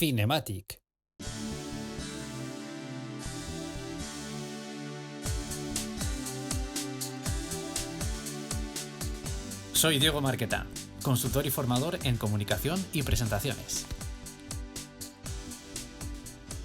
Cinematic. Soy Diego Marqueta, consultor y formador en comunicación y presentaciones.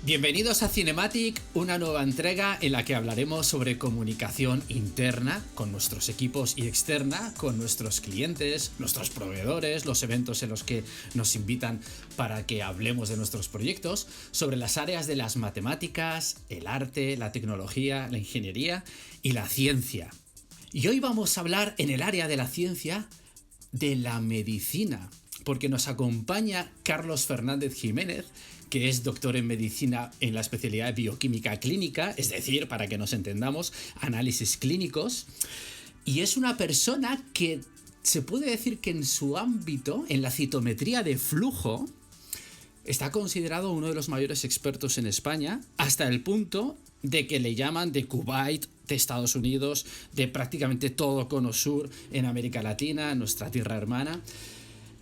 Bienvenidos a Cinematic, una nueva entrega en la que hablaremos sobre comunicación interna con nuestros equipos y externa con nuestros clientes, nuestros proveedores, los eventos en los que nos invitan para que hablemos de nuestros proyectos, sobre las áreas de las matemáticas, el arte, la tecnología, la ingeniería y la ciencia. Y hoy vamos a hablar en el área de la ciencia de la medicina, porque nos acompaña Carlos Fernández Jiménez, que es doctor en medicina en la especialidad de bioquímica clínica, es decir, para que nos entendamos, análisis clínicos, y es una persona que se puede decir que en su ámbito, en la citometría de flujo, está considerado uno de los mayores expertos en España, hasta el punto de que le llaman de Kuwait, de Estados Unidos, de prácticamente todo Cono Sur en América Latina, nuestra tierra hermana.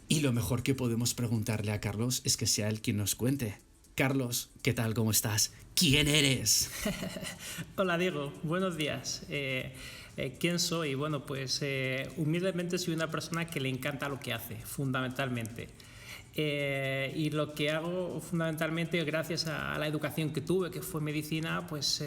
Y lo mejor que podemos preguntarle a Carlos es que sea él quien nos cuente. Carlos, ¿qué tal? ¿Cómo estás? ¿Quién eres? Hola Diego, buenos días. ¿Quién soy? Bueno, pues humildemente soy una persona que le encanta lo que hace, fundamentalmente. Y lo que hago fundamentalmente, gracias a la educación que tuve, que fue medicina, pues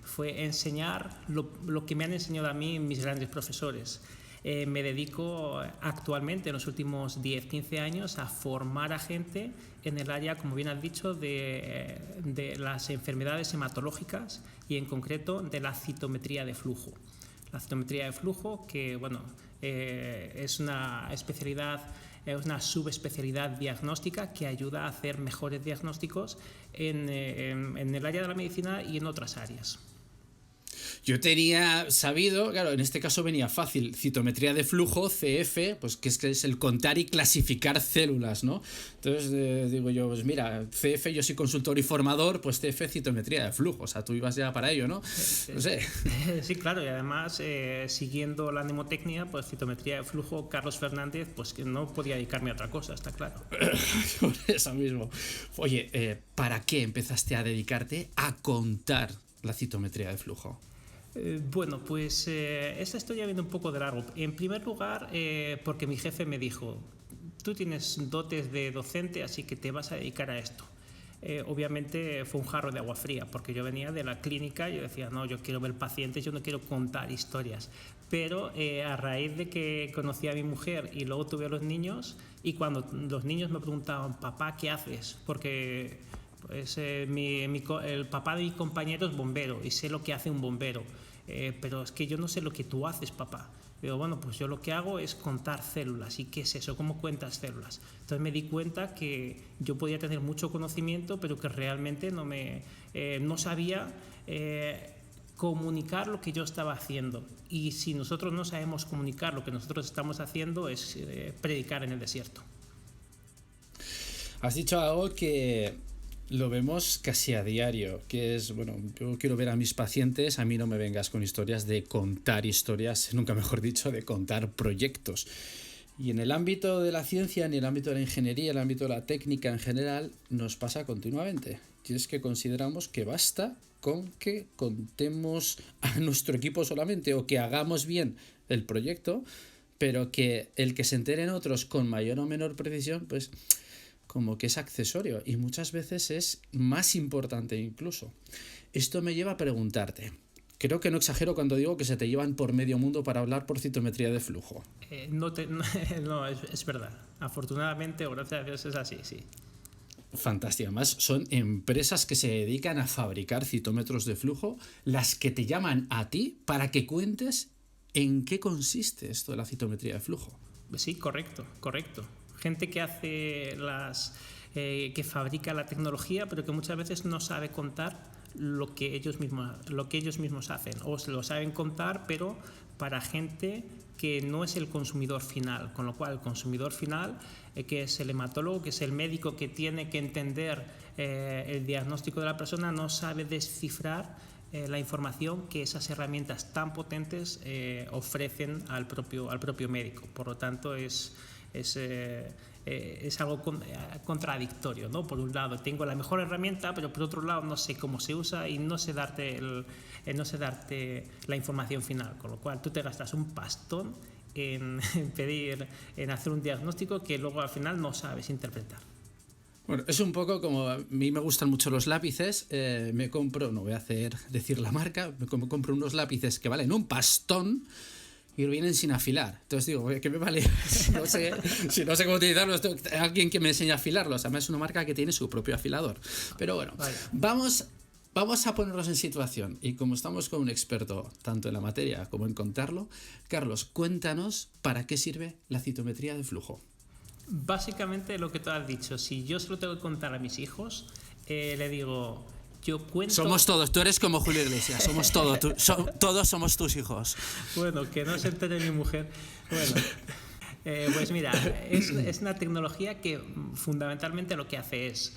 fue enseñar lo que me han enseñado a mí mis grandes profesores. Me dedico actualmente, en los últimos 10-15 años, a formar a gente en el área, como bien has dicho, de las enfermedades hematológicas y en concreto de la citometría de flujo. La citometría de flujo, que bueno, es una especialidad, es una subespecialidad diagnóstica que ayuda a hacer mejores diagnósticos en el área de la medicina y en otras áreas. Yo tenía sabido, claro, en este caso venía fácil, citometría de flujo, CF, pues que es el contar y clasificar células, ¿no? Entonces digo yo, pues mira, CF, yo soy consultor y formador, pues CF, citometría de flujo, o sea, tú ibas ya para ello, ¿no? No sé. Sí, claro, y además, siguiendo la mnemotecnia, pues citometría de flujo, Carlos Fernández, pues que no podía dedicarme a otra cosa, está claro. Por eso mismo. Oye, ¿para qué empezaste a dedicarte a contar la citometría de flujo? Bueno, pues esta historia viene un poco de largo. En primer lugar, porque mi jefe me dijo, tú tienes dotes de docente, así que te vas a dedicar a esto. Obviamente fue un jarro de agua fría, porque yo venía de la clínica y yo decía, no, yo quiero ver pacientes, yo no quiero contar historias. Pero a raíz de que conocí a mi mujer y luego tuve a los niños, y cuando los niños me preguntaban, papá, ¿qué haces? Porque pues, el papá de mi compañero es bombero y sé lo que hace un bombero, pero es que yo no sé lo que tú haces, papá. Digo, bueno, pues yo lo que hago es contar células. ¿Y qué es eso? ¿Cómo cuentas células? Entonces me di cuenta que yo podía tener mucho conocimiento, pero que realmente no sabía comunicar lo que yo estaba haciendo. Y si nosotros no sabemos comunicar lo que nosotros estamos haciendo, es predicar en el desierto. Has dicho algo que lo vemos casi a diario, que es, bueno, yo quiero ver a mis pacientes, a mí no me vengas con historias de contar historias, nunca mejor dicho, de contar proyectos. Y en el ámbito de la ciencia, en el ámbito de la ingeniería, en el ámbito de la técnica en general, nos pasa continuamente. Y es que consideramos que basta con que contemos a nuestro equipo solamente o que hagamos bien el proyecto, pero que el que se enteren otros con mayor o menor precisión, pues como que es accesorio y muchas veces es más importante incluso. Esto me lleva a preguntarte, creo que no exagero cuando digo que se te llevan por medio mundo para hablar por citometría de flujo. No, es verdad. Afortunadamente, o gracias a Dios, es así, sí. Fantástico. Además, son empresas que se dedican a fabricar citómetros de flujo las que te llaman a ti para que cuentes en qué consiste esto de la citometría de flujo. Sí, correcto. Gente que hace que fabrica la tecnología, pero que muchas veces no sabe contar lo que ellos mismos hacen, o se lo saben contar, pero para gente que no es el consumidor final, con lo cual el consumidor final, que es el hematólogo, que es el médico que tiene que entender el diagnóstico de la persona, no sabe descifrar la información que esas herramientas tan potentes ofrecen al propio médico. Por lo tanto, es es algo contradictorio, ¿no? Por un lado tengo la mejor herramienta, pero por otro lado no sé cómo se usa y no sé darte la información final, con lo cual tú te gastas un pastón en hacer un diagnóstico que luego al final no sabes interpretar. Bueno, es un poco como a mí me gustan mucho los lápices, me compro, no voy a decir la marca, me compro unos lápices que valen un pastón y vienen sin afilar. Entonces digo, ¿qué me vale? Si no sé cómo utilizarlos, alguien que me enseñe a afilarlos. Además es una marca que tiene su propio afilador. Pero bueno, vamos a ponernos en situación. Y como estamos con un experto tanto en la materia como en contarlo, Carlos, cuéntanos para qué sirve la citometría de flujo. Básicamente lo que tú has dicho. Si yo se lo tengo que contar a mis hijos, le digo... Yo cuento... Somos todos, tú eres como Julio Iglesias, somos todos, todos somos tus hijos. Bueno, que no se entere mi mujer. Bueno, pues mira, es una tecnología que fundamentalmente lo que hace es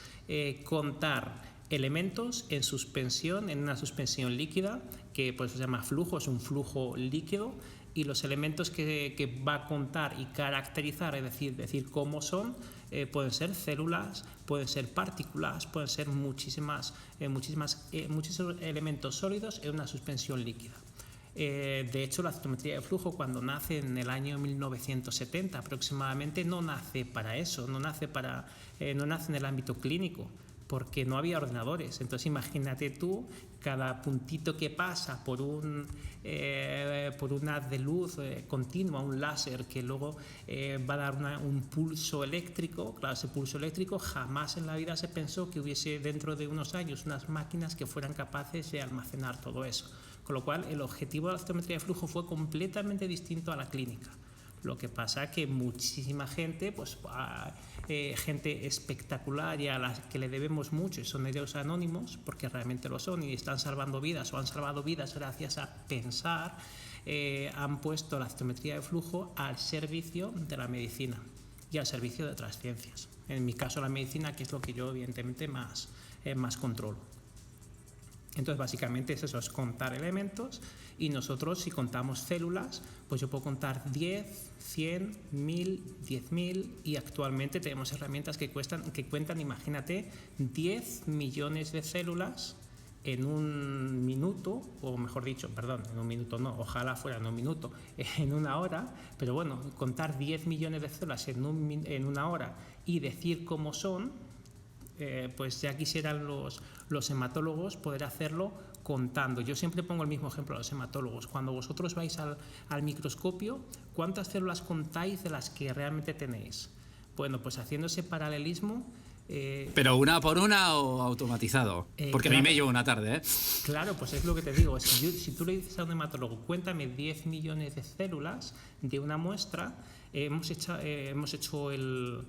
contar elementos en suspensión, en una suspensión líquida, que pues se llama flujo, es un flujo líquido, y los elementos que va a contar y caracterizar, es decir cómo son, pueden ser células, pueden ser partículas, pueden ser muchísimos elementos sólidos en una suspensión líquida. De hecho, la citometría de flujo, cuando nace en el año 1970 aproximadamente, no nace para eso, no nace en el ámbito clínico, porque no había ordenadores. Entonces imagínate tú, cada puntito que pasa por un haz de luz continua, un láser que luego va a dar un pulso eléctrico. Claro, ese pulso eléctrico jamás en la vida se pensó que hubiese dentro de unos años unas máquinas que fueran capaces de almacenar todo eso. Con lo cual el objetivo de la citometría de flujo fue completamente distinto a la clínica. Lo que pasa que muchísima gente, pues gente espectacular y a las que le debemos mucho, y son héroes anónimos, porque realmente lo son y están salvando vidas o han salvado vidas gracias a pensar, han puesto la citometría de flujo al servicio de la medicina y al servicio de otras ciencias. En mi caso la medicina, que es lo que yo evidentemente más controlo. Entonces básicamente es eso, es contar elementos, y nosotros si contamos células, pues yo puedo contar 10, 100, 1000, 10.000, y actualmente tenemos herramientas que cuentan, imagínate, 10 millones de células en un minuto, o mejor dicho, perdón, en un minuto no, ojalá fuera en un minuto, en una hora, pero bueno, contar 10 millones de células en una hora y decir cómo son, pues ya quisieran los hematólogos poder hacerlo contando. Yo siempre pongo el mismo ejemplo a los hematólogos. Cuando vosotros vais al microscopio, ¿cuántas células contáis de las que realmente tenéis? Bueno, pues haciendo ese paralelismo... ¿Pero una por una o automatizado? Porque claro, a mí me lleva una tarde, ¿eh? Claro, pues es lo que te digo. Si tú le dices a un hematólogo, cuéntame 10 millones de células de una muestra, hemos hecho el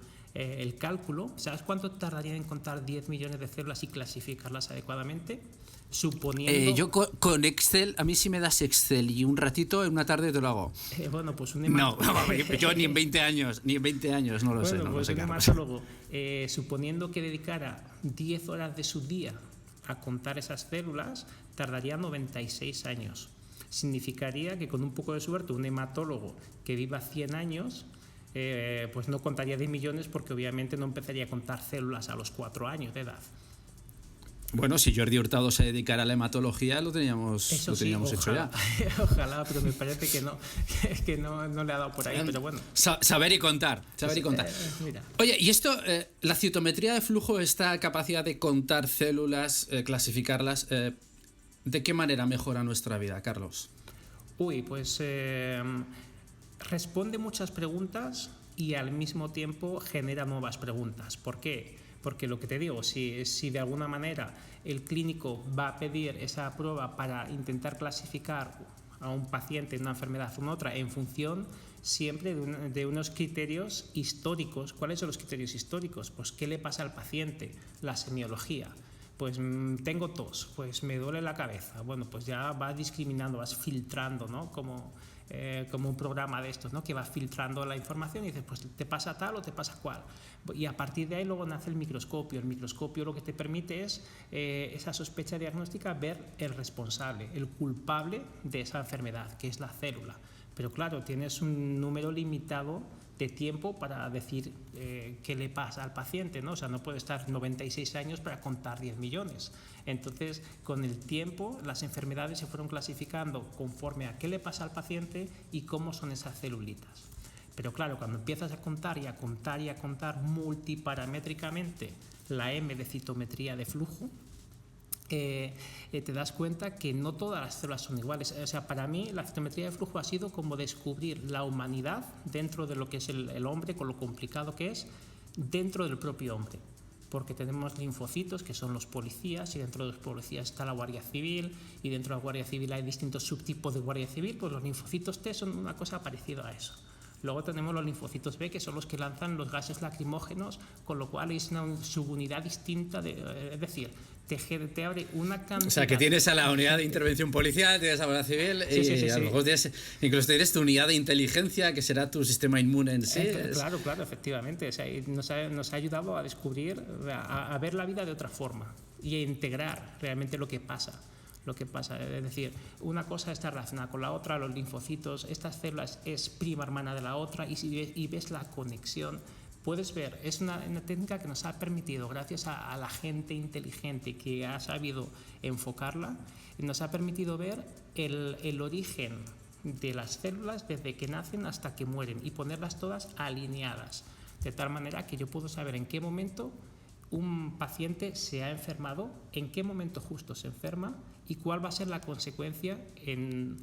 cálculo. ¿Sabes cuánto tardaría en contar 10 millones de células y clasificarlas adecuadamente? Suponiendo... yo con Excel, a mí si me das Excel y un ratito, en una tarde te lo hago. Bueno, pues no, yo ni en 20 años no lo sé. Bueno, pues un hematólogo, suponiendo que dedicara 10 horas de su día a contar esas células, tardaría 96 años. Significaría que con un poco de suerte un hematólogo que viva 100 años... pues no contaría 10 millones, porque obviamente no empezaría a contar células a los 4 años de edad. Bueno, si Jordi Hurtado se dedicara a la hematología, lo teníamos hecho ya. Ojalá, pero me parece que no le ha dado por ahí, pero bueno. Saber y contar. Mira. Oye, y esto, la citometría de flujo, esta capacidad de contar células, clasificarlas, ¿de qué manera mejora nuestra vida, Carlos? Pues responde muchas preguntas y al mismo tiempo genera nuevas preguntas. ¿Por qué? Porque lo que te digo, si de alguna manera el clínico va a pedir esa prueba para intentar clasificar a un paciente en una enfermedad o en otra en función siempre de unos criterios históricos. ¿Cuáles son los criterios históricos? Pues ¿qué le pasa al paciente? La semiología. Pues tengo tos, pues me duele la cabeza. Bueno, pues ya vas discriminando, vas filtrando, ¿no? Como un programa de estos, ¿no? Que va filtrando la información y dices, pues te pasa tal o te pasa cual. Y a partir de ahí luego nace el microscopio. El microscopio lo que te permite es esa sospecha diagnóstica, ver el responsable, el culpable de esa enfermedad, que es la célula. Pero claro, tienes un número limitado de tiempo para decir qué le pasa al paciente, ¿no? O sea, no puede estar 96 años para contar 10 millones. Entonces, con el tiempo, las enfermedades se fueron clasificando conforme a qué le pasa al paciente y cómo son esas celulitas. Pero claro, cuando empiezas a contar y a contar y a contar multiparamétricamente la M de citometría de flujo, te das cuenta que no todas las células son iguales. O sea, para mí la citometría de flujo ha sido como descubrir la humanidad dentro de lo que es el hombre, con lo complicado que es, dentro del propio hombre. Porque tenemos linfocitos, que son los policías, y dentro de los policías está la Guardia Civil, y dentro de la Guardia Civil hay distintos subtipos de Guardia Civil, pues los linfocitos T son una cosa parecida a eso. Luego tenemos los linfocitos B, que son los que lanzan los gases lacrimógenos, con lo cual es una subunidad distinta, es decir, te abre una cantidad... O sea, que tienes a la unidad de intervención policial, tienes a la Guardia Civil, y a lo mejor incluso tienes tu unidad de inteligencia, que será tu sistema inmune en sí. Claro, efectivamente. O sea, nos ha ayudado a descubrir, a ver la vida de otra forma y a integrar realmente lo que pasa. Es decir, una cosa está relacionada con la otra, los linfocitos, estas células es prima hermana de la otra, y ves la conexión. Puedes ver, es una técnica que nos ha permitido, gracias a la gente inteligente que ha sabido enfocarla, nos ha permitido ver el origen de las células desde que nacen hasta que mueren y ponerlas todas alineadas, de tal manera que yo puedo saber en qué momento un paciente se ha enfermado, en qué momento justo se enferma y cuál va a ser la consecuencia en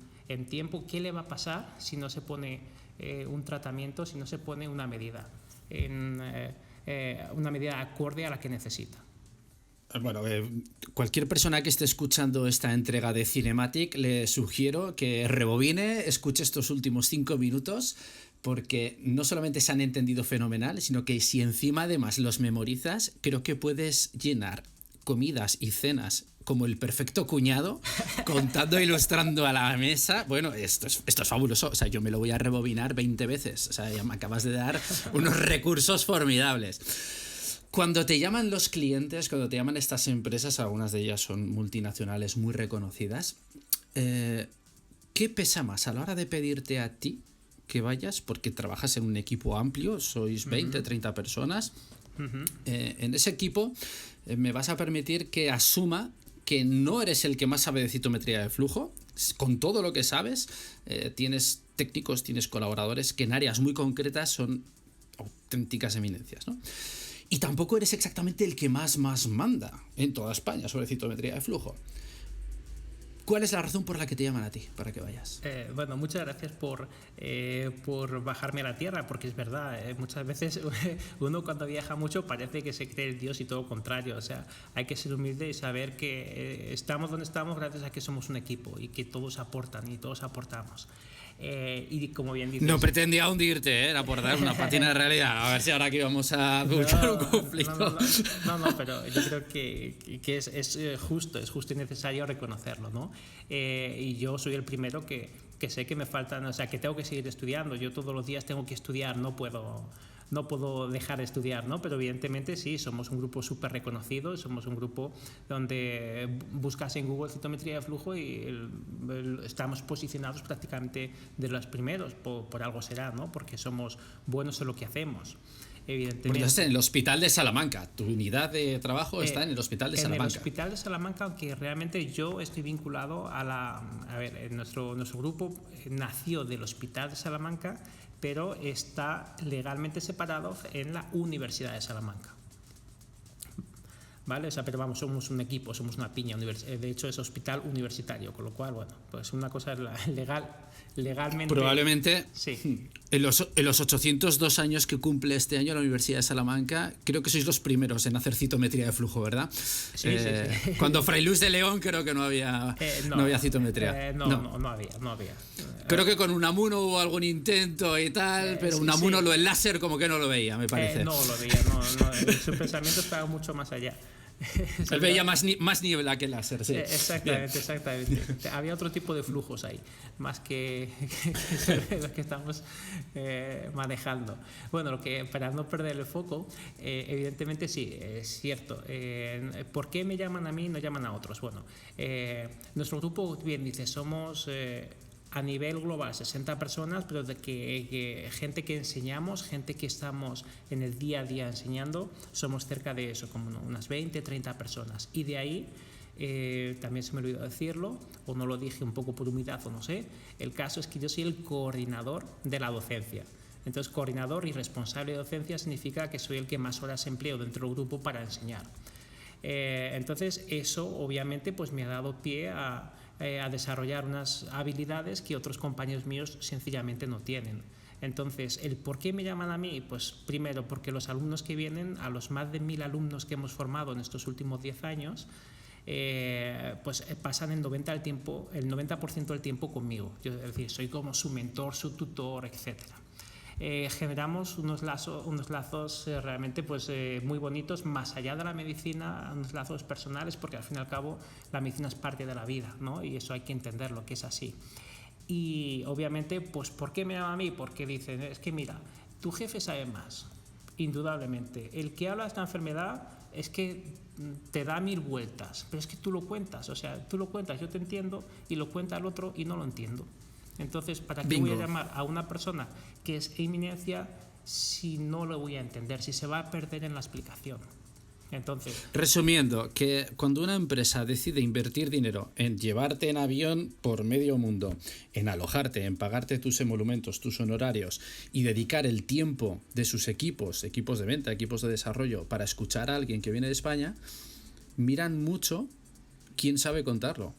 tiempo, qué le va a pasar si no se pone un tratamiento, si no se pone una medida, una medida acorde a la que necesita. Bueno, cualquier persona que esté escuchando esta entrega de Cinematic, le sugiero que rebobine, escuche estos últimos 5 minutos, porque no solamente se han entendido fenomenal, sino que si encima además los memorizas, creo que puedes llenar comidas y cenas como el perfecto cuñado, contando e ilustrando a la mesa. Bueno, esto es fabuloso. O sea, yo me lo voy a rebobinar 20 veces. O sea, ya me acabas de dar unos recursos formidables. Cuando te llaman los clientes, cuando te llaman estas empresas, algunas de ellas son multinacionales muy reconocidas, ¿qué pesa más a la hora de pedirte a ti que vayas? Porque trabajas en un equipo amplio, sois 20, 30 personas. En ese equipo me vas a permitir que asuma que no eres el que más sabe de citometría de flujo. Con todo lo que sabes, tienes técnicos, tienes colaboradores que en áreas muy concretas son auténticas eminencias, ¿no? Y tampoco eres exactamente el que más manda en toda España sobre citometría de flujo. ¿Cuál es la razón por la que te llaman a ti para que vayas? Bueno, muchas gracias por bajarme a la tierra, porque es verdad, muchas veces uno cuando viaja mucho parece que se cree el Dios y todo lo contrario. O sea, hay que ser humilde y saber que estamos donde estamos gracias a que somos un equipo y que todos aportan y todos aportamos. Y como bien dices, no pretendía hundirte, era por dar una patina de realidad. A ver si ahora aquí vamos a buscar un conflicto. No, pero yo creo que es justo y necesario reconocerlo, ¿no? Y yo soy el primero que sé que me faltan, o sea, que tengo que seguir estudiando. Yo todos los días tengo que estudiar, no puedo dejar de estudiar, ¿no? Pero evidentemente sí, somos un grupo súper reconocido, somos un grupo donde buscas en Google citometría de flujo y estamos posicionados prácticamente de los primeros, por algo será, ¿no? Porque somos buenos en lo que hacemos. Evidentemente. Porque estás en el Hospital de Salamanca, tu unidad de trabajo está en el Hospital de Salamanca. En el Hospital de Salamanca, aunque realmente yo estoy vinculado nuestro grupo nació del Hospital de Salamanca, pero está legalmente separado en la Universidad de Salamanca. ¿Vale? O sea, pero vamos, somos un equipo, somos una piña. De hecho, es hospital universitario, con lo cual, bueno, pues una cosa es legalmente. Probablemente sí. En los 802 años que cumple este año la Universidad de Salamanca, creo que sois los primeros en hacer citometría de flujo, ¿verdad? Sí. Cuando Fray Luis de León creo que no había citometría. No había. Creo que con Unamuno hubo algún intento y tal, pero Unamuno el láser como que no lo veía, me parece. No lo veía, su pensamiento estaba mucho más allá. Él veía más niebla que láser, sí. Exactamente. Había otro tipo de flujos ahí, más que los que estamos manejando. Bueno, para no perder el foco, evidentemente sí, es cierto. ¿Por qué me llaman a mí y no llaman a otros? Bueno, nuestro grupo, bien dice, somos a nivel global 60 personas, pero de que gente que enseñamos, gente que estamos en el día a día enseñando, somos cerca de eso, como unas 20, 30 personas. Y de ahí, también se me olvidó decirlo, o no lo dije un poco por humildad o no sé, el caso es que yo soy el coordinador de la docencia. Entonces, coordinador y responsable de docencia significa que soy el que más horas empleo dentro del grupo para enseñar. Entonces, eso obviamente pues me ha dado pie a desarrollar unas habilidades que otros compañeros míos sencillamente no tienen. Entonces, ¿el por qué me llaman a mí? Pues primero porque los alumnos que vienen, a los más de 1000 alumnos que hemos formado en estos últimos 10 años, pues pasan el 90% del tiempo conmigo. Yo, es decir, soy como su mentor, su tutor, etcétera. Generamos unos lazos realmente pues, muy bonitos, más allá de la medicina, unos lazos personales, porque al fin y al cabo la medicina es parte de la vida, ¿no? Y eso hay que entenderlo, que es así. Y obviamente, pues, ¿por qué me llaman a mí? Porque dicen, es que mira, tu jefe sabe más, indudablemente. El que habla de esta enfermedad es que te da 1000 vueltas, pero es que tú lo cuentas, o sea, tú lo cuentas, yo te entiendo, y lo cuenta el otro y no lo entiendo. Entonces, ¿para qué voy a llamar a una persona que es eminencia si no lo voy a entender, si se va a perder en la explicación? Entonces, resumiendo, que cuando una empresa decide invertir dinero en llevarte en avión por medio mundo, en alojarte, en pagarte tus emolumentos, tus honorarios y dedicar el tiempo de sus equipos de venta, equipos de desarrollo, para escuchar a alguien que viene de España, miran mucho quién sabe contarlo.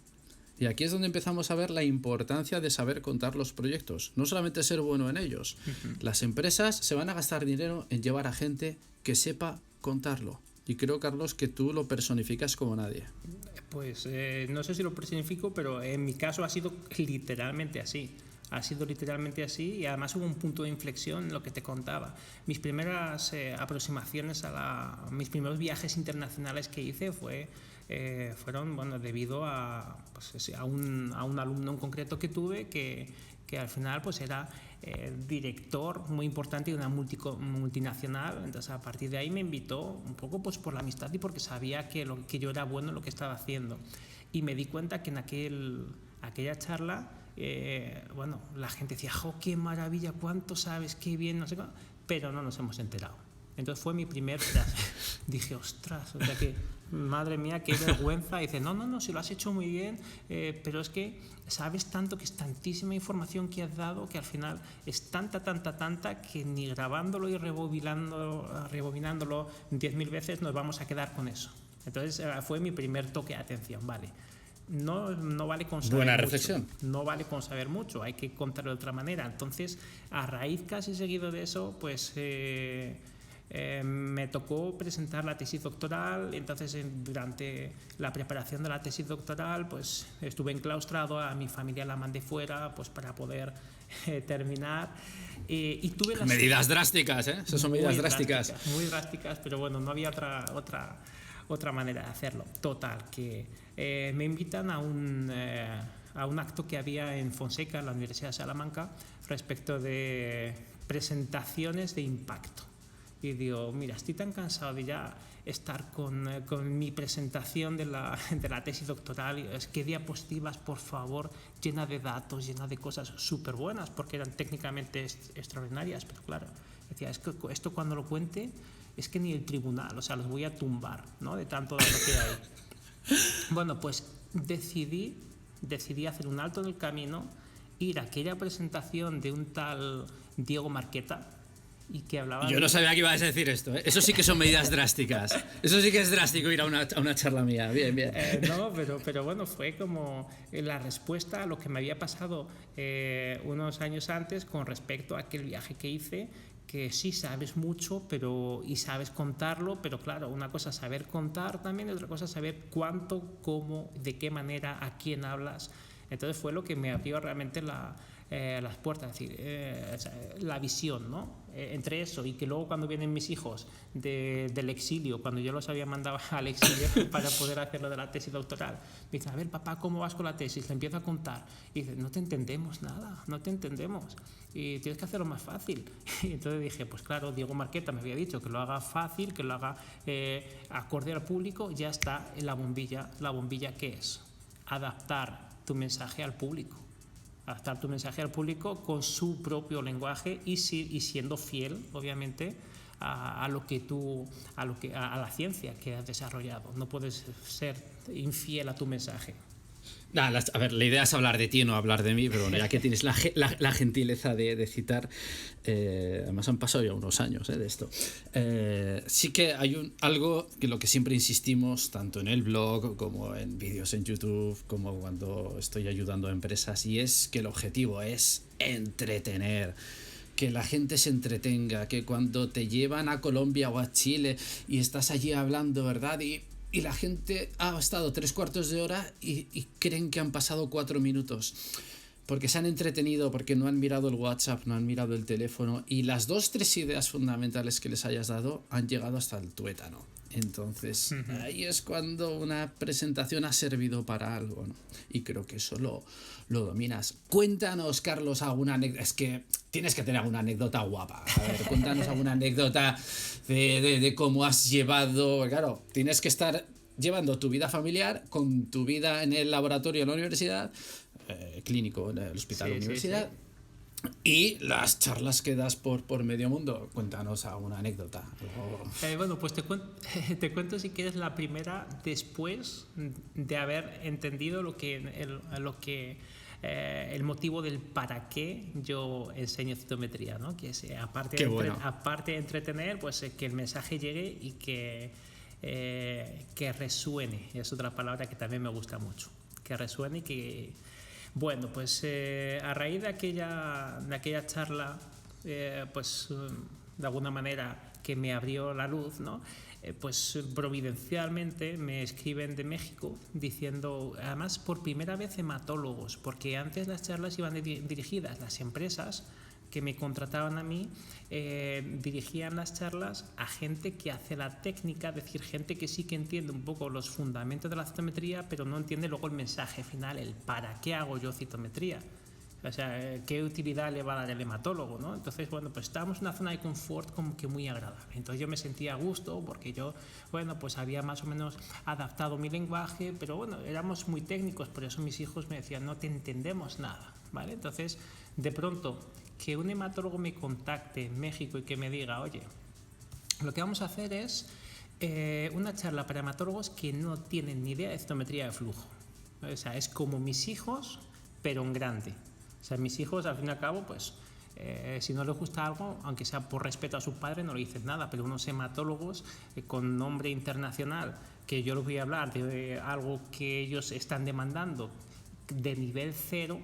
Y aquí es donde empezamos a ver la importancia de saber contar los proyectos, no solamente ser bueno en ellos. Las empresas se van a gastar dinero en llevar a gente que sepa contarlo. Y creo, Carlos, que tú lo personificas como nadie. Pues no sé si lo personifico, pero en mi caso ha sido literalmente así. Ha sido literalmente así, y además hubo un punto de inflexión en lo que te contaba. Mis primeras aproximaciones mis primeros viajes internacionales que hice fueron bueno, debido pues, a un alumno en concreto que tuve que al final pues era director muy importante de una multinacional. Entonces, a partir de ahí me invitó un poco pues por la amistad y porque sabía que yo era bueno en lo que estaba haciendo. Y me di cuenta que en aquella charla, bueno, la gente decía, ¡oh, qué maravilla! ¿Cuánto sabes? ¡Qué bien! No sé qué, pero no nos hemos enterado. Entonces fue mi primer frase. Dije, ostras, o sea que, madre mía, qué vergüenza. Y dice, no, si lo has hecho muy bien, pero es que sabes tanto, que es tantísima información que has dado, que al final es tanta, que ni grabándolo y rebobinándolo 10.000 veces nos vamos a quedar con eso. Entonces fue mi primer toque de atención, vale. No vale con saber Buena mucho. reflexión. No vale con saber mucho, hay que contarlo de otra manera. Entonces, a raíz casi seguido de eso, pues me tocó presentar la tesis doctoral. Entonces, durante la preparación de la tesis doctoral, pues estuve enclaustrado, a mi familia la mandé fuera pues para poder terminar. Y tuve las medidas drásticas, ¿eh? Esas son medidas drásticas. Muy drásticas, pero bueno, no había otra manera de hacerlo. Total, que me invitan a un acto que había en Fonseca, en la Universidad de Salamanca, respecto de presentaciones de impacto. Y digo, mira, estoy tan cansado de ya estar con mi presentación de la tesis doctoral. Es que diapositivas, por favor, llena de datos, llena de cosas súper buenas, porque eran técnicamente extraordinarias, pero claro, decía, es que esto cuando lo cuente, es que ni el tribunal, o sea, los voy a tumbar, ¿no? De tanto de lo que hay. Bueno, pues decidí hacer un alto en el camino, ir a aquella presentación de un tal Diego Marqueta, y que hablaba. Yo no sabía que ibas a decir esto, ¿eh? Eso sí que son medidas drásticas. Eso sí que es drástico, ir a una charla mía. Bien. No, pero bueno, fue como la respuesta a lo que me había pasado unos años antes con respecto a aquel viaje que hice, que sí sabes mucho y sabes contarlo, pero claro, una cosa es saber contar también, y otra cosa es saber cuánto, cómo, de qué manera, a quién hablas. Entonces fue lo que me abrió realmente las puertas, es decir, la visión, ¿no? Entre eso y que luego cuando vienen mis hijos del exilio, cuando yo los había mandado al exilio para poder hacer lo de la tesis doctoral, me dicen, a ver, papá, ¿cómo vas con la tesis? Le empiezo a contar y dice, no te entendemos nada, no te entendemos y tienes que hacerlo más fácil. Y entonces dije, pues claro, Diego Marqueta me había dicho que lo haga fácil, que lo haga acorde al público. Ya está en la bombilla. ¿La bombilla qué es? Adaptar tu mensaje al público. adaptar tu mensaje al público con su propio lenguaje y siendo fiel, obviamente, a la ciencia que has desarrollado. No puedes ser infiel a tu mensaje. A ver, la idea es hablar de ti, no hablar de mí, pero bueno, ya que tienes la gentileza de citar, además han pasado ya unos años de esto. Sí que hay algo que lo que siempre insistimos, tanto en el blog como en vídeos en YouTube, como cuando estoy ayudando a empresas, y es que el objetivo es entretener. Que la gente se entretenga, que cuando te llevan a Colombia o a Chile y estás allí hablando, ¿verdad? Y la gente ha estado 3/4 de hora y creen que han pasado 4 minutos. Porque se han entretenido, porque no han mirado el WhatsApp, no han mirado el teléfono. Y las 2-3 ideas fundamentales que les hayas dado han llegado hasta el tuétano. Entonces, ahí es cuando una presentación ha servido para algo, ¿no? Y creo que eso lo dominas. Cuéntanos, Carlos, alguna anécdota. Es que tienes que tener alguna anécdota guapa. A ver, cuéntanos alguna anécdota de cómo has llevado. Claro, tienes que estar llevando tu vida familiar con tu vida en el laboratorio en la universidad, clínico en el hospital de la universidad. Sí. Y las charlas que das por medio mundo. Cuéntanos alguna anécdota. Bueno, pues te cuento si quieres la primera después de haber entendido el motivo del para qué yo enseño citometría, ¿no? Que es aparte de entretener, pues que el mensaje llegue y que resuene. Es otra palabra que también me gusta mucho. Que resuene y que... Bueno, pues a raíz de aquella charla, pues de alguna manera que me abrió la luz, ¿no? Pues providencialmente me escriben de México diciendo, además por primera vez hematólogos, porque antes las charlas iban dirigidas, las empresas que me contrataban a mí dirigían las charlas a gente que hace la técnica, es decir, gente que sí que entiende un poco los fundamentos de la citometría, pero no entiende luego el mensaje final, el para qué hago yo citometría. O sea, qué utilidad le va a dar el hematólogo, ¿no? Entonces, bueno, pues estábamos en una zona de confort como que muy agradable. Entonces yo me sentía a gusto porque yo, bueno, pues había más o menos adaptado mi lenguaje, pero bueno, éramos muy técnicos, por eso mis hijos me decían, no te entendemos nada, ¿vale? Entonces, de pronto, que un hematólogo me contacte en México y que me diga, oye, lo que vamos a hacer es una charla para hematólogos que no tienen ni idea de citometría de flujo. O sea, es como mis hijos, pero en grande. O sea, mis hijos, al fin y al cabo, pues, si no les gusta algo, aunque sea por respeto a su padre, no le dicen nada, pero unos hematólogos con nombre internacional, que yo les voy a hablar de algo que ellos están demandando de nivel 0,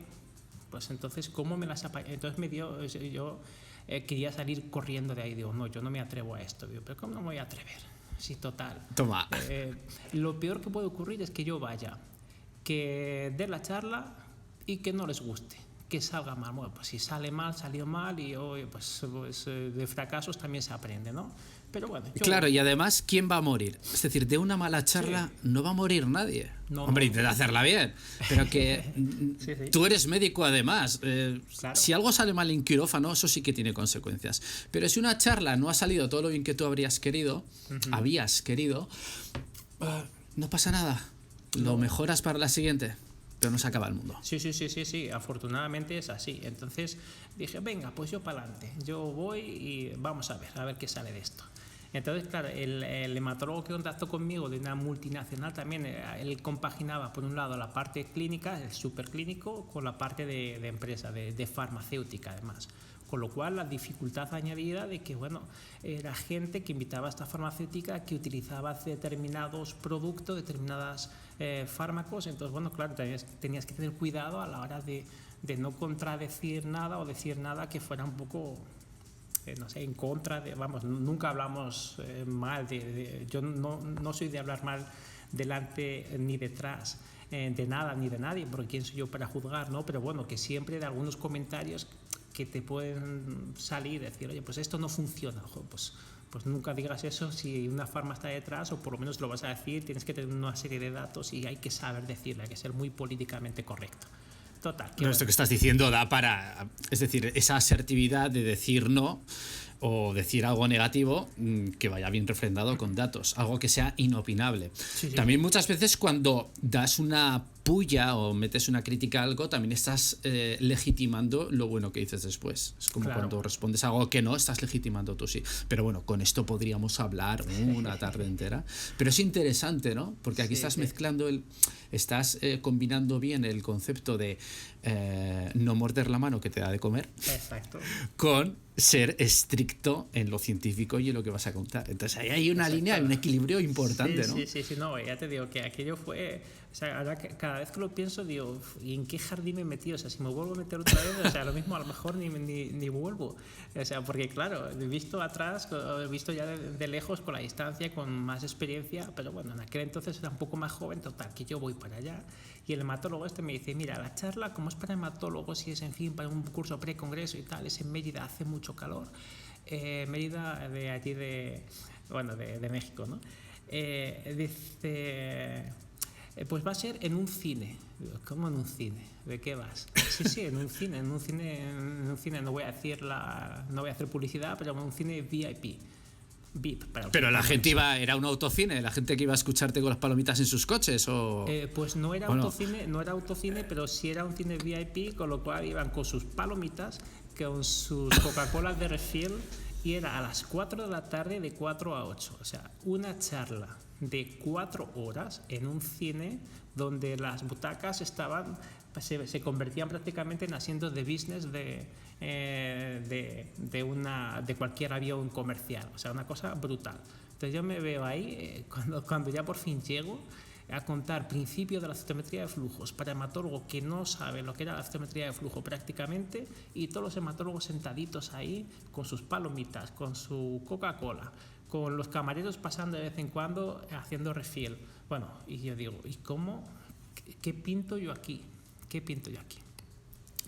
pues entonces, ¿cómo me las apaño? Entonces yo quería salir corriendo de ahí. Digo, no, yo no me atrevo a esto. Digo, pero ¿cómo no me voy a atrever? Sí, total. Toma. Lo peor que puede ocurrir es que yo vaya, que dé la charla y que no les guste, que salga mal. Bueno, pues si sale mal, salió mal y pues de fracasos también se aprende, ¿no? Pero bueno, claro, y además, ¿quién va a morir? Es decir, de una mala charla no va a morir nadie. Hombre, intenta hacerla bien, pero que tú eres médico además. Claro. Si algo sale mal en quirófano, eso sí que tiene consecuencias. Pero si una charla no ha salido todo lo bien que tú habías querido, no pasa nada. Lo mejoras para la siguiente. Pero no se acaba el mundo. Sí, afortunadamente es así. Entonces dije, venga, pues yo para adelante. Yo voy y vamos a ver qué sale de esto. Entonces, claro, el hematólogo que contactó conmigo de una multinacional también, él compaginaba por un lado la parte clínica, el superclínico, con la parte de empresa, de farmacéutica además. Con lo cual la dificultad añadida de que, bueno, era gente que invitaba a esta farmacéutica que utilizaba determinados productos, determinados fármacos. Entonces, bueno, claro, tenías que tener cuidado a la hora de no contradecir nada o decir nada que fuera un poco, no sé, en contra de, vamos, nunca hablamos mal yo no soy de hablar mal delante ni detrás de nada ni de nadie, porque quién soy yo para juzgar, ¿no? Pero bueno, que siempre de algunos comentarios que te pueden salir, decir, oye, pues esto no funciona, ojo, pues nunca digas eso si una farma está detrás, o por lo menos lo vas a decir, tienes que tener una serie de datos y hay que saber decirlo, hay que ser muy políticamente correcto. Total. Pero esto que estás diciendo da para, es decir, esa asertividad de decir no, o decir algo negativo que vaya bien refrendado con datos, algo que sea inopinable. Sí. También muchas veces cuando das una puya o metes una crítica a algo, también estás legitimando lo bueno que dices después. Es como cuando respondes a algo que no, estás legitimando tú sí. Pero bueno, con esto podríamos hablar una tarde entera. Pero es interesante, ¿no? Porque aquí estás mezclando estás combinando bien el concepto de no morder la mano que te da de comer. Exacto. Con ser estricto en lo científico y en lo que vas a contar. Entonces ahí hay una línea, un equilibrio importante, ¿no? Sí, no, ya te digo que aquello fue... O sea, ahora que cada vez que lo pienso, digo, ¿y en qué jardín me he metido? O sea, si me vuelvo a meter otra vez, o sea, lo mismo a lo mejor ni vuelvo. O sea, porque claro, he visto atrás, he visto ya de lejos, con la distancia, con más experiencia, pero bueno, en aquel entonces era un poco más joven, total, que yo voy para allá. Y el hematólogo me dice, mira, la charla, como es para hematólogos y es, en fin, para un curso pre-congreso y tal, es en Mérida, hace mucho calor. Mérida, de allí de México, ¿no? Dice... pues va a ser en un cine. ¿Cómo en un cine? ¿De qué vas? Sí, en un cine, no voy a hacer publicidad, pero en un cine VIP. Pero la gente era un autocine, la gente que iba a escucharte con las palomitas en sus coches o... Pues no era autocine, pero sí era un cine VIP, con lo cual iban con sus palomitas, con sus Coca-Cola de refill, y era a las 4 de la tarde de 4 a 8. O sea, una charla de 4 horas en un cine donde las butacas se convertían prácticamente en asientos de business de cualquier avión comercial. O sea, una cosa brutal. Entonces yo me veo ahí, cuando ya por fin llego a contar principio de la citometría de flujos para hematólogos que no saben lo que era la citometría de flujo prácticamente, y todos los hematólogos sentaditos ahí con sus palomitas, con su Coca-Cola, con los camareros pasando de vez en cuando haciendo refill. Bueno, y yo digo, ¿y cómo? ¿Qué pinto yo aquí?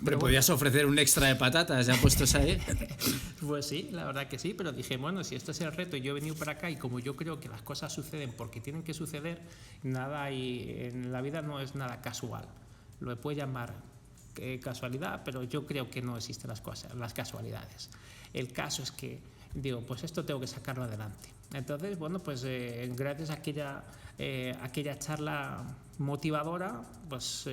Pero podías ofrecer un extra de patatas ya puestos ahí. Pues sí, la verdad que sí, pero dije, bueno, si este es el reto y yo he venido para acá y como yo creo que las cosas suceden porque tienen que suceder, nada, y en la vida no es nada casual. Lo puede llamar casualidad, pero yo creo que no existen las casualidades. El caso es que digo, pues esto tengo que sacarlo adelante. Entonces, bueno, pues gracias a aquella charla motivadora, pues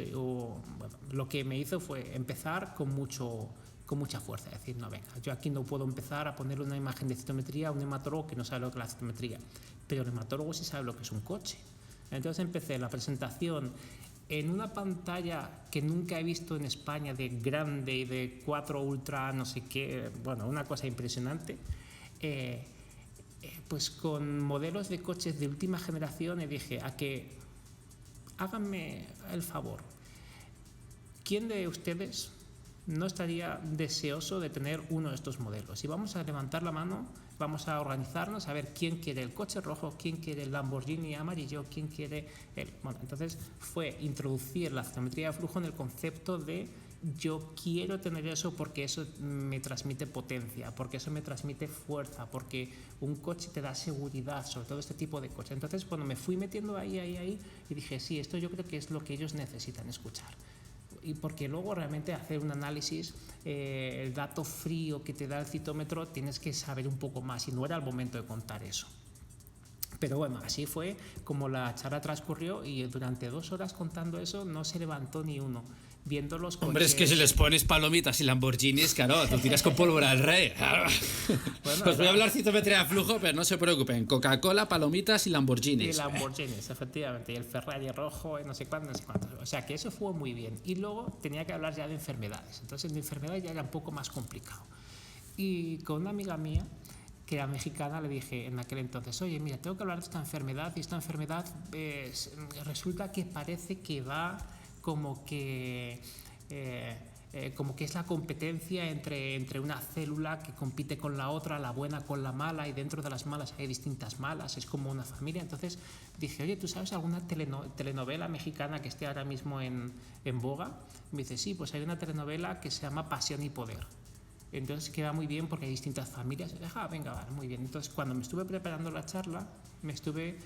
lo que me hizo fue empezar con mucha fuerza. Es decir, no, venga, yo aquí no puedo empezar a ponerle una imagen de citometría a un hematólogo que no sabe lo que es la citometría, pero el hematólogo sí sabe lo que es un coche. Entonces empecé la presentación en una pantalla que nunca he visto en España, de grande y de 4 ultra, no sé qué, bueno, una cosa impresionante. Pues con modelos de coches de última generación, y dije, háganme el favor, ¿quién de ustedes no estaría deseoso de tener uno de estos modelos? Y vamos a levantar la mano, vamos a organizarnos a ver quién quiere el coche rojo, quién quiere el Lamborghini amarillo, quién quiere el... Bueno, entonces fue introducir la citometría de flujo en el concepto de yo quiero tener eso porque eso me transmite potencia, porque eso me transmite fuerza, porque un coche te da seguridad, sobre todo este tipo de coche. Entonces, bueno, me fui metiendo ahí y dije, sí, esto yo creo que es lo que ellos necesitan escuchar. Y porque luego realmente hacer un análisis, el dato frío que te da el citómetro, tienes que saber un poco más, y no era el momento de contar eso. Pero bueno, así fue como la charla transcurrió, y durante 2 horas contando eso no se levantó ni uno. Viendo los coches... Hombre, es que si les pones palomitas y Lamborghinis, claro, tú tiras con pólvora al rey. Bueno, pues voy a hablar citometría de flujo, pero no se preocupen. Coca-Cola, palomitas y Lamborghinis. Y Lamborghinis, efectivamente. Y el Ferrari rojo, y no sé cuánto, O sea, que eso fue muy bien. Y luego tenía que hablar ya de enfermedades. Entonces, de enfermedades ya era un poco más complicado. Y con una amiga mía, que era mexicana, le dije en aquel entonces, oye, mira, tengo que hablar de esta enfermedad, y esta enfermedad resulta que parece que va como que es la competencia entre una célula que compite con la otra, la buena con la mala, y dentro de las malas hay distintas malas, es como una familia. Entonces dije, oye, ¿tú sabes alguna telenovela mexicana que esté ahora mismo en boga? Me dice, sí, pues hay una telenovela que se llama Pasión y Poder. Entonces queda muy bien porque hay distintas familias. Venga, vale, muy bien. Entonces, cuando me estuve preparando la charla, me estuve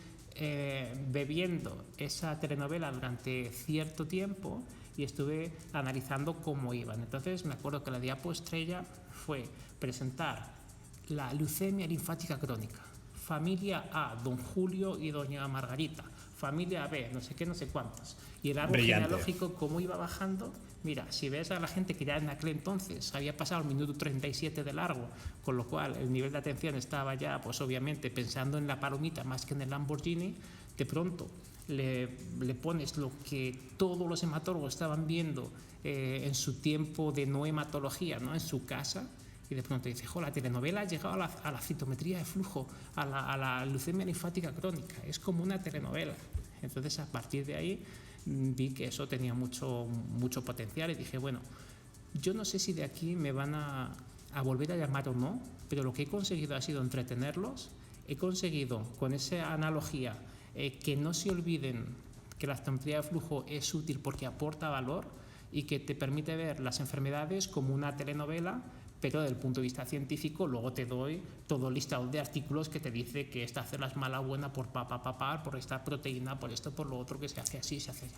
bebiendo esa telenovela durante cierto tiempo y estuve analizando cómo iban. Entonces me acuerdo que la diapo estrella fue presentar la leucemia linfática crónica. Familia A, don Julio y doña Margarita. Familia B, no sé qué, no sé cuántos. Y el árbol genealógico, cómo iba bajando. Mira, si ves a la gente que ya en aquel entonces había pasado el minuto 37 de largo, con lo cual el nivel de atención estaba ya, pues obviamente, pensando en la palomita más que en el Lamborghini, de pronto le pones lo que todos los hematólogos estaban viendo en su tiempo de no hematología, ¿no? En su casa, y de pronto dice, la telenovela ha llegado a la citometría de flujo, a la leucemia linfática crónica, es como una telenovela. Entonces, a partir de ahí, vi que eso tenía mucho potencial y dije, bueno, yo no sé si de aquí me van a volver a llamar o no, pero lo que he conseguido ha sido entretenerlos. He conseguido, con esa analogía, que no se olviden que la citometría de flujo es útil porque aporta valor y que te permite ver las enfermedades como una telenovela, pero desde el punto de vista científico luego te doy todo el listado de artículos que te dice que esta célula es mala o buena por por esta proteína, por esto, por lo otro, que se hace así, se hace allá.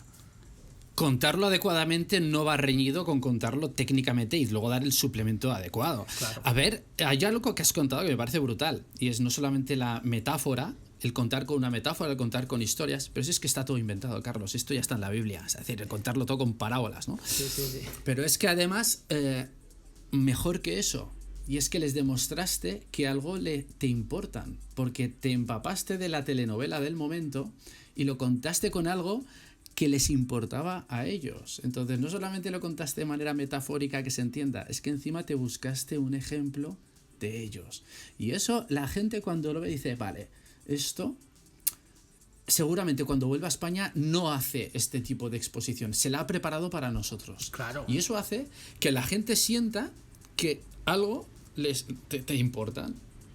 Contarlo adecuadamente no va reñido con contarlo técnicamente y luego dar el suplemento adecuado. Claro. A ver, hay algo que has contado que me parece brutal, y es no solamente la metáfora, el contar con una metáfora, el contar con historias, pero es que está todo inventado, Carlos. Esto ya está en la Biblia, es decir, el contarlo todo con parábolas, ¿no? Sí. Pero es que además, mejor que eso, y es que les demostraste que algo te importan, porque te empapaste de la telenovela del momento y lo contaste con algo que les importaba a ellos. Entonces no solamente lo contaste de manera metafórica que se entienda, es que encima te buscaste un ejemplo de ellos. Y eso la gente cuando lo ve dice, vale, esto seguramente cuando vuelva a España no hace este tipo de exposición, se la ha preparado para nosotros. Claro. Y eso hace que la gente sienta que algo te importa.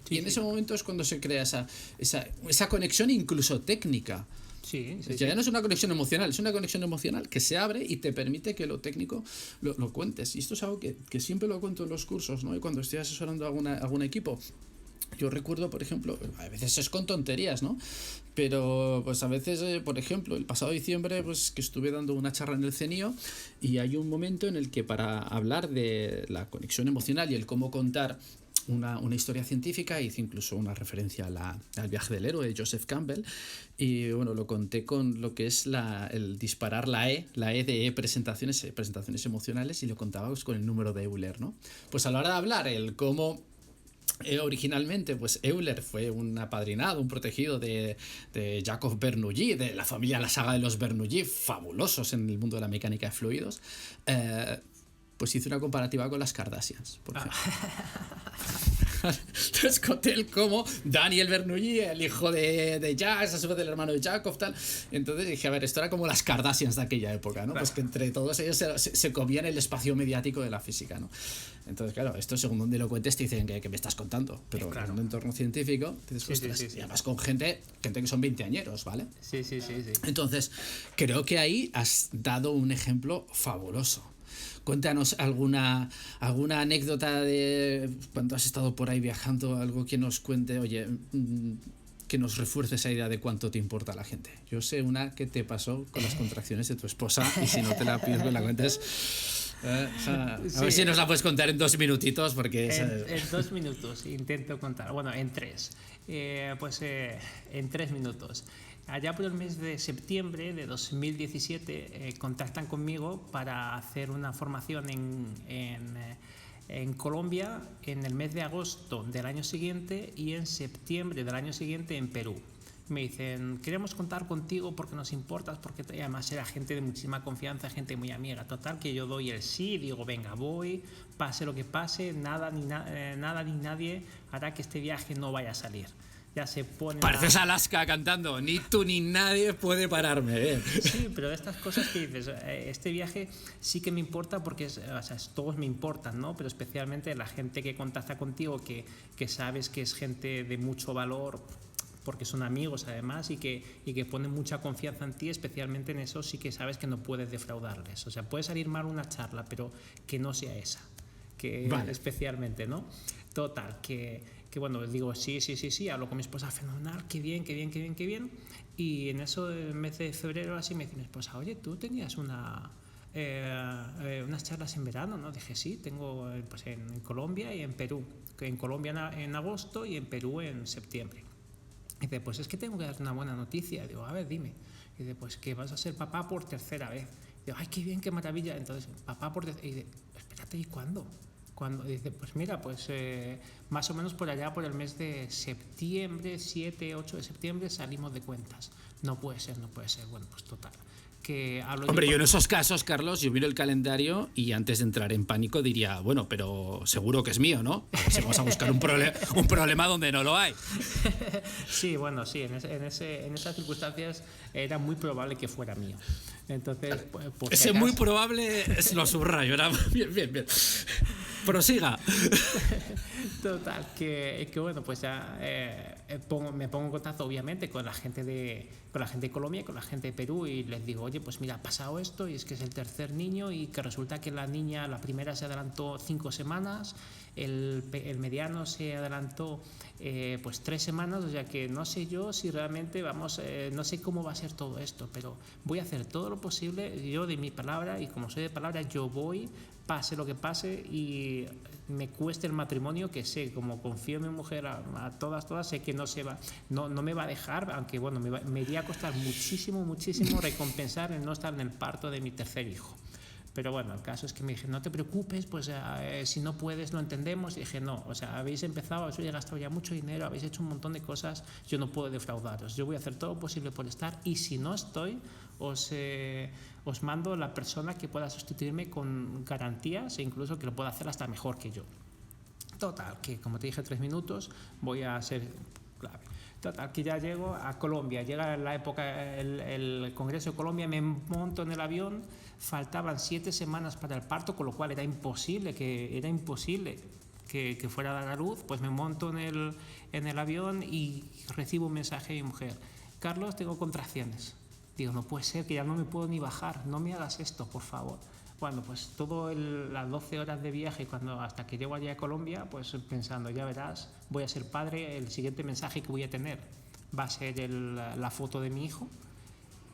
Sí, y en ese momento es cuando se crea esa conexión incluso técnica. Sí. Ya no es una conexión emocional, es una conexión emocional que se abre y te permite que lo técnico lo cuentes. Y esto es algo que siempre lo cuento en los cursos, ¿no? Y cuando estoy asesorando a algún equipo. Yo recuerdo, por ejemplo, a veces es con tonterías, ¿no? Pero pues a veces, por ejemplo, el pasado diciembre pues que estuve dando una charla en el CENIO y hay un momento en el que para hablar de la conexión emocional y el cómo contar una historia científica, hice incluso una referencia al viaje del héroe de Joseph Campbell y bueno, lo conté con lo que es el disparar la E de presentaciones emocionales y lo contábamos con el número de Euler, ¿no? Pues a la hora de hablar, el cómo originalmente pues Euler fue un apadrinado, un protegido de Jacob Bernoulli, de la familia, la saga de los Bernoulli, fabulosos en el mundo de la mecánica de fluidos, pues hice una comparativa con las Kardashians, por ejemplo. Entonces conté el cómo Daniel Bernoulli, el hijo de Jack, a su vez del hermano de Jacob, tal. Entonces dije, a ver, esto era como las Kardashians de aquella época, ¿no? Claro. Pues que entre todos ellos se comían el espacio mediático de la física, ¿no? Entonces, claro, esto según donde lo cuentes te dicen que me estás contando, pero claro, en un entorno científico te dices, sí. Y además con gente que son 20añeros, ¿vale? Sí. Entonces, creo que ahí has dado un ejemplo fabuloso. Cuéntanos alguna anécdota de cuando has estado por ahí viajando, algo que nos cuente, oye, que nos refuerce esa idea de cuánto te importa a la gente. Yo sé una que te pasó con las contracciones de tu esposa y si no te la pido que la cuentes. A ver si nos la puedes contar en 2 minutitos porque en 2 minutos intento contar, bueno, en 3 en 3 minutos. Allá por el mes de septiembre de 2017 contactan conmigo para hacer una formación en Colombia en el mes de agosto del año siguiente y en septiembre del año siguiente en Perú. Me dicen, queremos contar contigo porque nos importas, porque además era gente de muchísima confianza, gente muy amiga. Total, que yo doy el sí, digo, venga, voy, pase lo que pase, nada ni nadie hará que este viaje no vaya a salir. Ya se pone. Pareces Alaska cantando, ni tú ni nadie puede pararme. Sí, pero de estas cosas que dices, este viaje sí que me importa porque todos me importan, ¿no? Pero especialmente la gente que contacta contigo, que sabes que es gente de mucho valor, porque son amigos además y que ponen mucha confianza en ti, especialmente en eso sí que sabes que no puedes defraudarles. O sea, puede salir mal una charla, pero que no sea esa, vale. Especialmente, ¿no? Total, que bueno, digo sí, hablo con mi esposa, fenomenal, qué bien. Y en eso, el mes de febrero así me dice mi esposa, oye, tú tenías una unas charlas en verano, ¿no? Dije, sí, tengo pues en Colombia y en Perú. En Colombia en agosto y en Perú en septiembre. Y dice, pues es que tengo que darte una buena noticia. Digo, a ver, dime. Y dice, pues que vas a ser papá por tercera vez. Digo, ay, qué bien, qué maravilla. Entonces, papá por tercera vez. Y dice, espérate, ¿y cuándo? Y dice, pues mira, pues más o menos por allá, por el mes de septiembre, 7, 8 de septiembre, salimos de cuentas. No puede ser. Bueno, pues total. Hombre, yo en esos casos, Carlos, yo miro el calendario y antes de entrar en pánico diría, bueno, pero seguro que es mío, ¿no? A ver si vamos a buscar un problema donde no lo hay. Sí, bueno, sí, en esas circunstancias era muy probable que fuera mío. Entonces, pues ese muy probable lo subrayo, era bien. Prosiga. Total, que bueno, pues ya me pongo en contacto obviamente con la gente de Colombia y con la gente de Perú y les digo, oye, pues mira, ha pasado esto y es que es el tercer niño y que resulta que la niña, la primera se adelantó 5 semanas, el mediano se adelantó pues 3 semanas, o sea que no sé yo si realmente no sé cómo va a ser todo esto, pero voy a hacer todo lo posible, yo de mi palabra, y como soy de palabra, yo voy, pase lo que pase y me cueste el matrimonio, que sé, como confío en mi mujer a todas, sé que no me va a dejar, aunque bueno, me iría a costar muchísimo recompensar el no estar en el parto de mi tercer hijo. Pero bueno, el caso es que me dije, no te preocupes, pues si no puedes lo entendemos. Y dije, no, o sea, habéis empezado, habéis gastado ya mucho dinero, habéis hecho un montón de cosas, yo no puedo defraudaros, yo voy a hacer todo lo posible por estar y si no estoy, os mando la persona que pueda sustituirme con garantías e incluso que lo pueda hacer hasta mejor que yo. Total, que como te dije 3 minutos, voy a ser clave. Total, que ya llego a Colombia, llega la época, el Congreso de Colombia, me monto en el avión, faltaban 7 semanas para el parto, con lo cual era imposible que fuera a dar a luz, pues me monto en el avión y recibo un mensaje de mi mujer, Carlos, tengo contracciones. Digo, no puede ser, que ya no me puedo ni bajar, no me hagas esto, por favor. Bueno, pues las 12 horas de viaje hasta que llego allá a Colombia, pues pensando, ya verás, voy a ser padre, el siguiente mensaje que voy a tener va a ser la foto de mi hijo,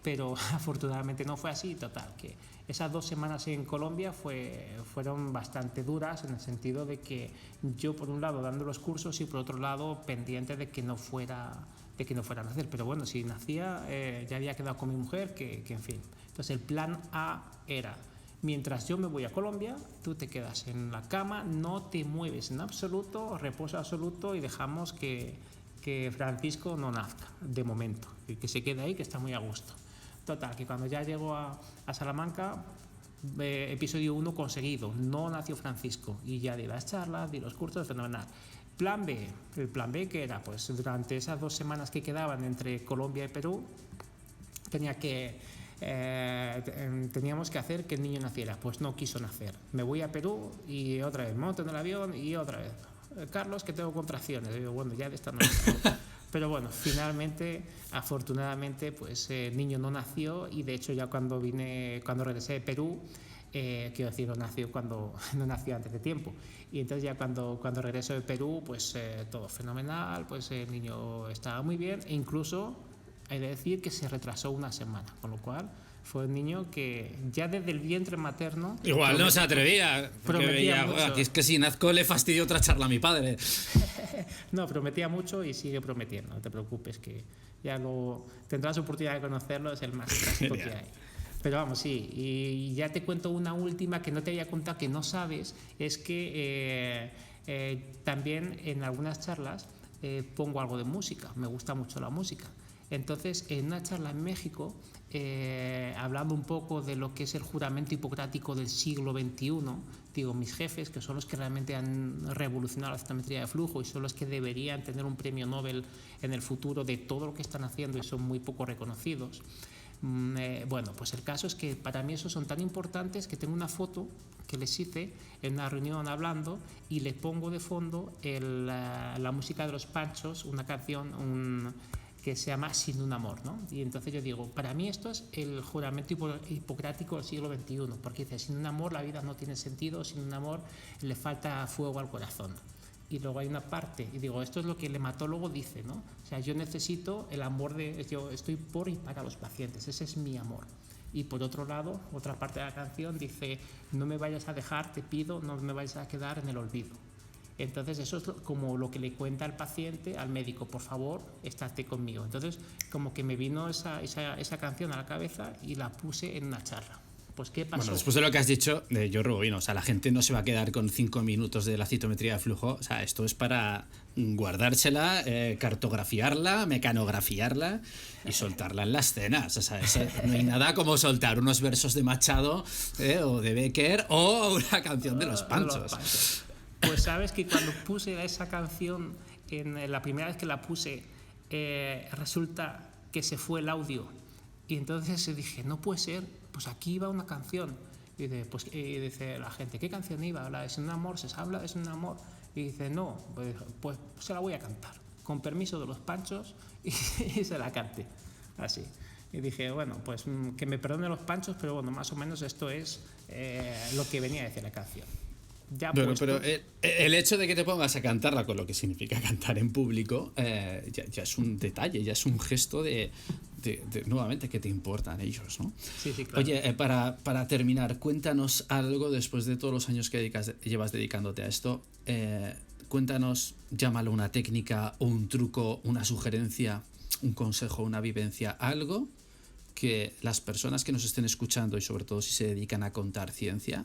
pero afortunadamente no fue así. Total, que esas 2 semanas en Colombia fueron bastante duras en el sentido de que yo por un lado dando los cursos y por otro lado pendiente de que no fuera a nacer, pero bueno, si nacía ya había quedado con mi mujer, que en fin. Entonces el plan A era, mientras yo me voy a Colombia, tú te quedas en la cama, no te mueves en absoluto, reposo absoluto y dejamos que Francisco no nazca, de momento, y que se quede ahí, que está muy a gusto. Total, que cuando ya llego a Salamanca, episodio 1 conseguido, no nació Francisco, y ya di las charlas, di los cursos, fenomenal. Plan B, el plan B que era, pues durante esas 2 semanas que quedaban entre Colombia y Perú, teníamos que hacer que el niño naciera, pues no quiso nacer. Me voy a Perú y otra vez monto en el avión y otra vez, Carlos, que tengo contracciones. Digo, bueno, ya de esta no. Pero bueno, finalmente, afortunadamente, pues el niño no nació y de hecho ya cuando regresé de Perú, quiero decir, no nació antes de tiempo. Y entonces ya cuando regreso de Perú, pues todo fenomenal, pues el niño estaba muy bien e incluso hay de decir que se retrasó 1 semana, con lo cual fue un niño que ya desde el vientre materno... Igual no se atrevía. Prometía mucho. Es que si nazco le fastidio otra charla a mi padre. No, prometía mucho y sigue prometiendo, no te preocupes, que ya tendrás oportunidad de conocerlo, es el más clásico que hay. Pero vamos, sí, y ya te cuento una última que no te había contado, que no sabes, es que también en algunas charlas pongo algo de música, me gusta mucho la música. Entonces, en una charla en México, hablando un poco de lo que es el juramento hipocrático del siglo XXI, digo, mis jefes, que son los que realmente han revolucionado la citometría de flujo y son los que deberían tener un premio Nobel en el futuro de todo lo que están haciendo y son muy poco reconocidos. Bueno, pues el caso es que para mí esos son tan importantes que tengo una foto que les hice en una reunión hablando y les pongo de fondo la música de Los Panchos, una canción que se llama Sin un amor, ¿no? Y entonces yo digo, para mí esto es el juramento hipocrático del siglo XXI, porque dice, sin un amor la vida no tiene sentido, sin un amor le falta fuego al corazón. Y luego hay una parte, y digo, esto es lo que el hematólogo dice, ¿no? O sea, yo necesito el amor yo estoy por y para los pacientes, ese es mi amor. Y por otro lado, otra parte de la canción dice: no me vayas a dejar, te pido, no me vayas a quedar en el olvido. Entonces eso es como lo que le cuenta al paciente al médico: por favor, estate conmigo. Entonces como que me vino esa canción a la cabeza y la puse en una charla. Pues ¿qué pasó? Bueno, después de lo que has dicho, yo rebobino. O sea, la gente no se va a quedar con 5 minutos de la citometría de flujo. O sea, esto es para guardársela, cartografiarla, mecanografiarla y soltarla en las cenas. O sea, no hay nada como soltar unos versos de Machado o de Becker o una canción de Los Panchos. Pues sabes que cuando puse esa canción, la primera vez que la puse, resulta que se fue el audio. Y entonces dije: no puede ser, pues aquí iba una canción. Y dice la gente: ¿qué canción iba? ¿Es un amor? ¿Se habla? ¿Es un amor? Y dice: no, pues se la voy a cantar, con permiso de Los Panchos, y se la canté, así. Y dije: bueno, pues que me perdonen Los Panchos, pero bueno, más o menos esto es lo que venía a decir la canción. Bueno, pero el hecho de que te pongas a cantarla, con lo que significa cantar en público, ya es un detalle, ya es un gesto de nuevamente que te importan ellos, ¿no? Sí, claro. Oye, para terminar, cuéntanos algo después de todos los años que llevas dedicándote a esto. Cuéntanos, llámalo una técnica o un truco, una sugerencia, un consejo, una vivencia, algo que las personas que nos estén escuchando, y sobre todo si se dedican a contar ciencia,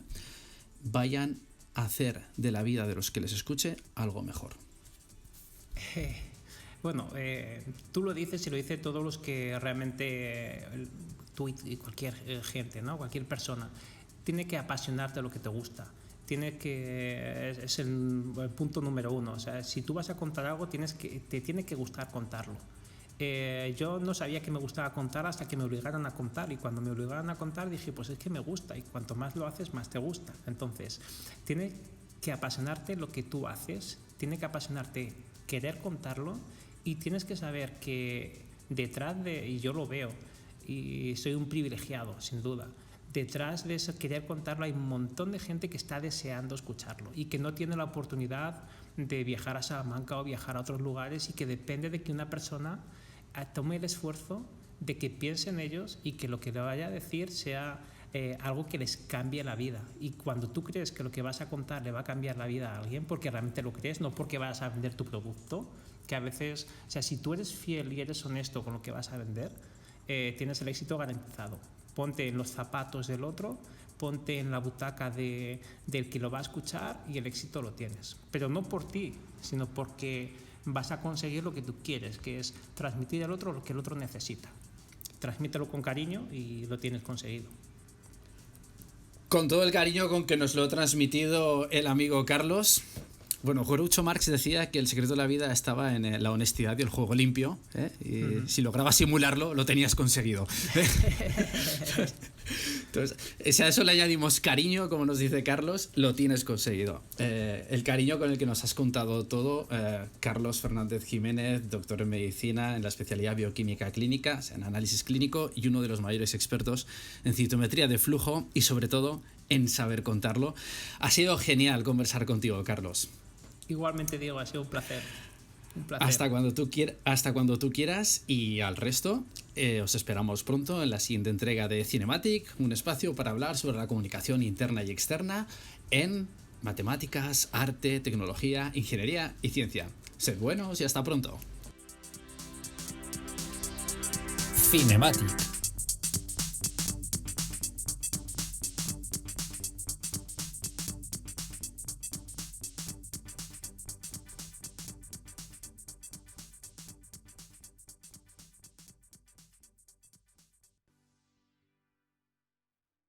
vayan hacer de la vida de los que les escuche algo mejor. Bueno, tú lo dices y lo dicen todos los que realmente, tú y cualquier gente, ¿no? Cualquier persona, tiene que apasionarte lo que te gusta. Es el punto número uno. O sea, si tú vas a contar algo, te tiene que gustar contarlo. Yo no sabía que me gustaba contar hasta que me obligaron a contar, y cuando me obligaron a contar dije: pues es que me gusta, y cuanto más lo haces, más te gusta. Entonces, tiene que apasionarte lo que tú haces, tiene que apasionarte querer contarlo, y tienes que saber que detrás y yo lo veo, y soy un privilegiado, sin duda, detrás de eso querer contarlo hay un montón de gente que está deseando escucharlo y que no tiene la oportunidad de viajar a Salamanca o viajar a otros lugares, y que depende de que una persona tome el esfuerzo de que piense en ellos y que lo que le vaya a decir sea algo que les cambie la vida. Y cuando tú crees que lo que vas a contar le va a cambiar la vida a alguien, porque realmente lo crees, no porque vas a vender tu producto, que a veces, o sea, si tú eres fiel y eres honesto con lo que vas a vender, tienes el éxito garantizado. Ponte en los zapatos del otro, ponte en la butaca del que lo va a escuchar, y el éxito lo tienes. Pero no por ti, sino porque vas a conseguir lo que tú quieres, que es transmitir al otro lo que el otro necesita. Transmítelo con cariño y lo tienes conseguido. Con todo el cariño con que nos lo ha transmitido el amigo Carlos. Bueno, Groucho Marx decía que el secreto de la vida estaba en la honestidad y el juego limpio, y si lograbas simularlo, lo tenías conseguido. Entonces, si a eso le añadimos cariño, como nos dice Carlos, lo tienes conseguido. El cariño con el que nos has contado todo, Carlos Fernández Jiménez, doctor en medicina en la especialidad bioquímica clínica, en análisis clínico, y uno de los mayores expertos en citometría de flujo y sobre todo en saber contarlo. Ha sido genial conversar contigo, Carlos. Igualmente, Diego, ha sido un placer. Un placer. Hasta cuando tú quieras, y al resto os esperamos pronto en la siguiente entrega de Cinematic, un espacio para hablar sobre la comunicación interna y externa en matemáticas, arte, tecnología, ingeniería y ciencia. Sed buenos y hasta pronto. Cinematic.